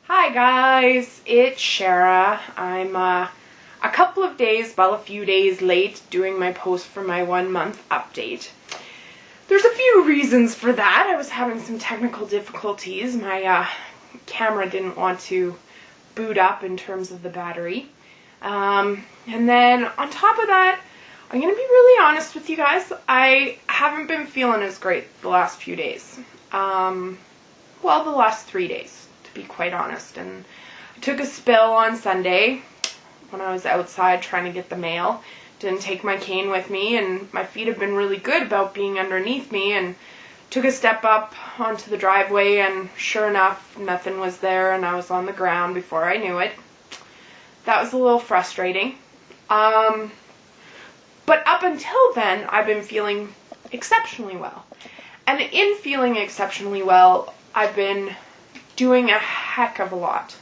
Hi guys, it's Shara. I'm a few days late doing my post for my 1 month update. There's a few reasons for that. I was having some technical difficulties. My camera didn't want to boot up in terms of the battery. And then on top of that, I'm going to be really honest with you guys. I haven't been feeling as great the last few days. The last 3 days. Be quite honest, and I took a spill on Sunday when I was outside trying to get the mail. Didn't take my cane with me, and my feet have been really good about being underneath me, and took a step up onto the driveway, and sure enough, nothing was there, and I was on the ground before I knew it. That was a little frustrating. But up until then, I've been feeling exceptionally well. And in feeling exceptionally well, I've been doing a heck of a lot.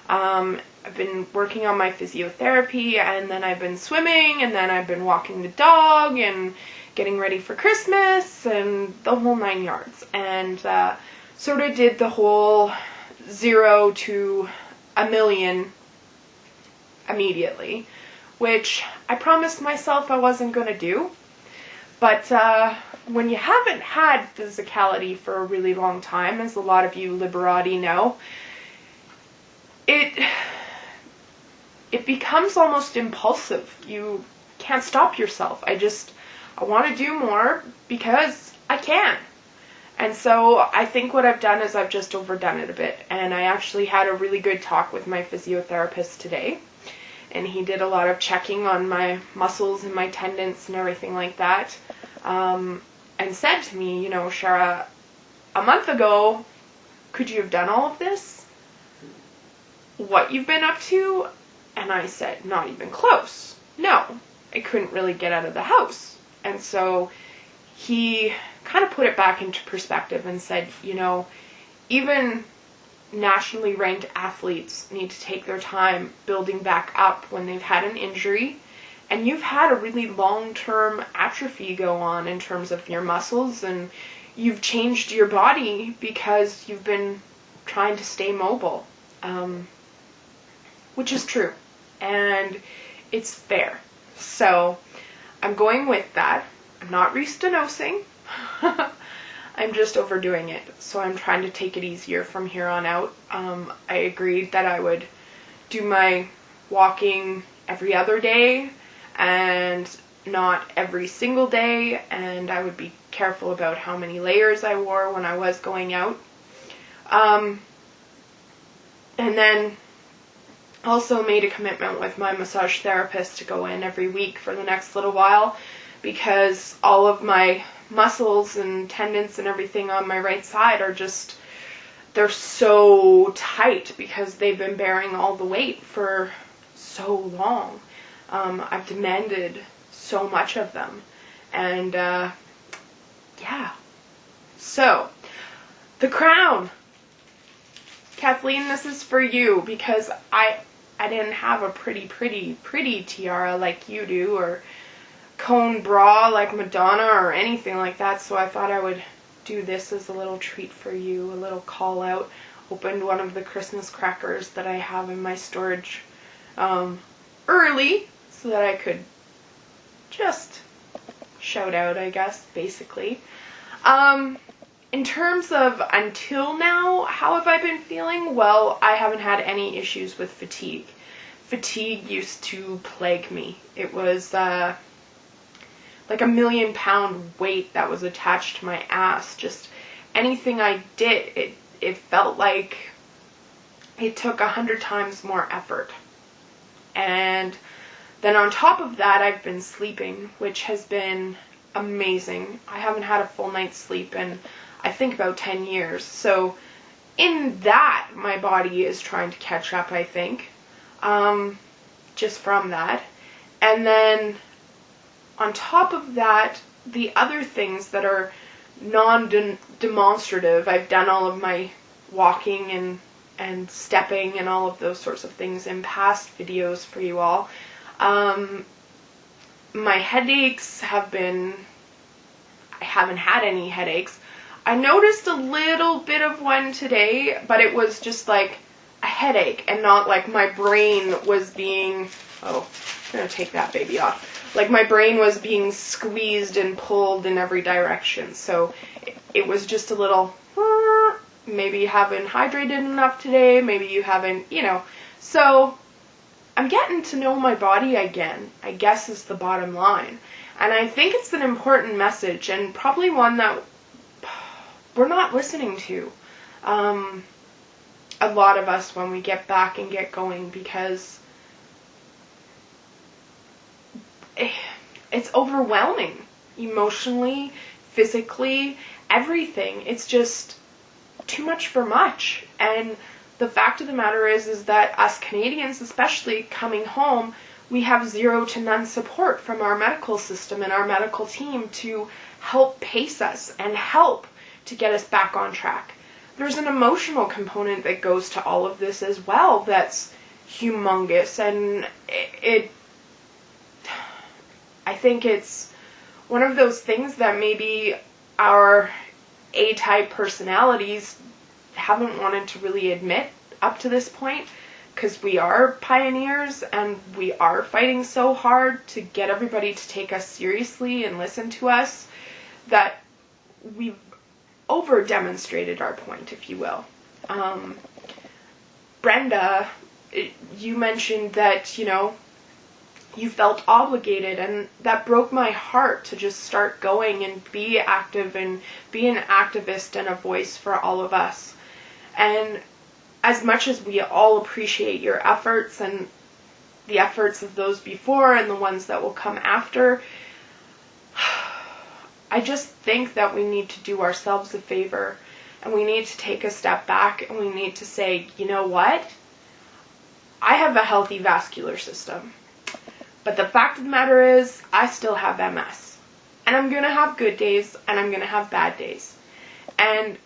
I've been working on my physiotherapy, and then I've been swimming, and then I've been walking the dog, and getting ready for Christmas, and the whole 9 yards. And sort of did the whole 0 to a million immediately, which I promised myself I wasn't going to do. But when you haven't had physicality for a really long time, as a lot of you liberati know, it becomes almost impulsive. You can't stop yourself. I want to do more because I can. And so I think what I've done is I've just overdone it a bit. And I actually had a really good talk with my physiotherapist today. And he did a lot of checking on my muscles and my tendons and everything like that. And said to me, Shara, a month ago, could you have done all of this? What you've been up to? And I said, not even close. No, I couldn't really get out of the house. And so he kind of put it back into perspective and said, even nationally ranked athletes need to take their time building back up when they've had an injury. And you've had a really long-term atrophy go on in terms of your muscles, and you've changed your body because you've been trying to stay mobile, which is true, and it's fair. So I'm going with that. I'm not re-stenosing. I'm just overdoing it, so I'm trying to take it easier from here on out. I agreed that I would do my walking every other day, and not every single day, and I would be careful about how many layers I wore when I was going out. And then also made a commitment with my massage therapist to go in every week for the next little while, because all of my muscles and tendons and everything on my right side are they're so tight because they've been bearing all the weight for so long. I've demanded so much of them. And, So, the crown. Kathleen, this is for you, because I didn't have a pretty tiara like you do, or cone bra like Madonna, or anything like that, so I thought I would do this as a little treat for you, a little call out. Opened one of the Christmas crackers that I have in my storage early, so that I could just shout out, I guess, basically. In terms of until now, how have I been feeling? Well, I haven't had any issues with fatigue. Fatigue used to plague me. It was like a 1,000,000-pound weight that was attached to my ass. Just anything I did, it felt like it took 100 times more effort. And then on top of that, I've been sleeping, which has been amazing. I haven't had a full night's sleep in, I think, about 10 years. So in that, my body is trying to catch up, I think, just from that. And then on top of that, the other things that are non-demonstrative, I've done all of my walking and stepping and all of those sorts of things in past videos for you all. My headaches I haven't had any headaches. I noticed a little bit of one today, but it was just like a headache and not like my brain was being, oh, I'm going to take that baby off. Like my brain was being squeezed and pulled in every direction. So it was just a little, maybe you haven't hydrated enough today, maybe you haven't, So I'm getting to know my body again, I guess is the bottom line. And I think it's an important message, and probably one that we're not listening to. A lot of us when we get back and get going, because it's overwhelming emotionally, physically, everything. It's just too much for much. And the fact of the matter is that us Canadians, especially coming home, we have zero to none support from our medical system and our medical team to help pace us and help to get us back on track. There's an emotional component that goes to all of this as well that's humongous, and I think it's one of those things that maybe our A-type personalities haven't wanted to really admit up to this point, because we are pioneers and we are fighting so hard to get everybody to take us seriously and listen to us, that we've over-demonstrated our point, if you will. Brenda, you mentioned that, you felt obligated, and that broke my heart to just start going and be active and be an activist and a voice for all of us. And as much as we all appreciate your efforts and the efforts of those before and the ones that will come after, I just think that we need to do ourselves a favor, and we need to take a step back, and we need to say, you know what? I have a healthy vascular system, but the fact of the matter is I still have MS, and I'm going to have good days and I'm going to have bad days. And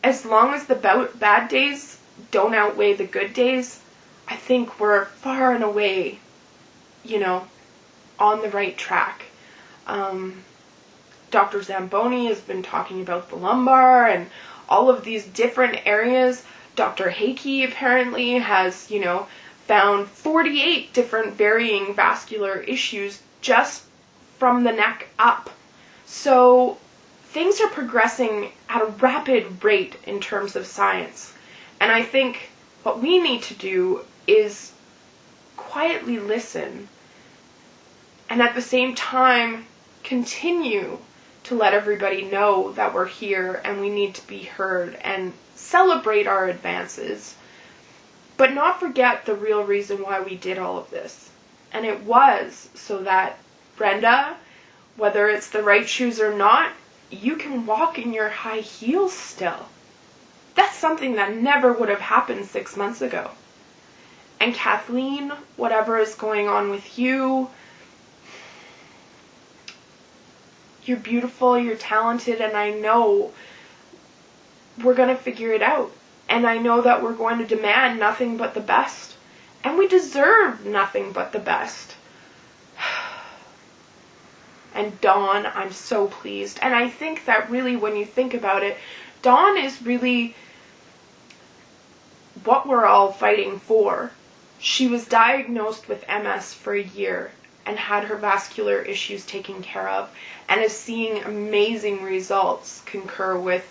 as long as the bad days don't outweigh the good days, I think we're far and away, on the right track. Dr. Zamboni has been talking about the lumbar and all of these different areas. Dr. Hakey apparently has, found 48 different varying vascular issues just from the neck up. So things are progressing at a rapid rate in terms of science. And I think what we need to do is quietly listen, and at the same time continue to let everybody know that we're here and we need to be heard and celebrate our advances, but not forget the real reason why we did all of this. And it was so that, Brenda, whether it's the right shoes or not, you can walk in your high heels still. That's something that never would have happened 6 months ago. And Kathleen, whatever is going on with you, you're beautiful, you're talented, and I know we're going to figure it out. And I know that we're going to demand nothing but the best. And we deserve nothing but the best. And Dawn, I'm so pleased. And I think that really, when you think about it, Dawn is really what we're all fighting for. She was diagnosed with MS for a year and had her vascular issues taken care of, and is seeing amazing results concur with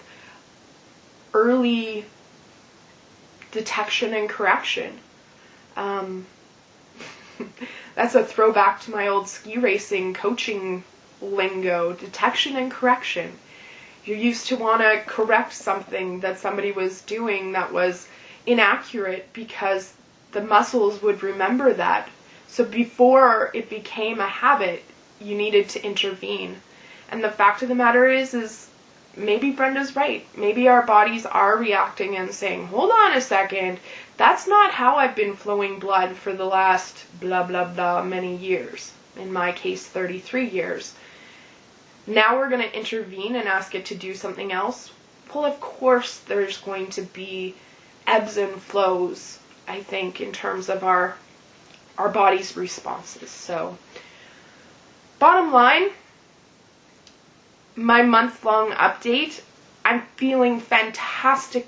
early detection and correction. That's a throwback to my old ski racing coaching lingo, detection and correction. You used to want to correct something that somebody was doing that was inaccurate because the muscles would remember that. So before it became a habit, you needed to intervene. And the fact of the matter is maybe Brenda's right. Maybe our bodies are reacting and saying, hold on a second, that's not how I've been flowing blood for the last blah, blah, blah many years. In my case, 33 years. Now we're going to intervene and ask it to do something else. Well, of course there's going to be ebbs and flows, I think, in terms of our body's responses. So, bottom line, my month-long update, I'm feeling fantastic.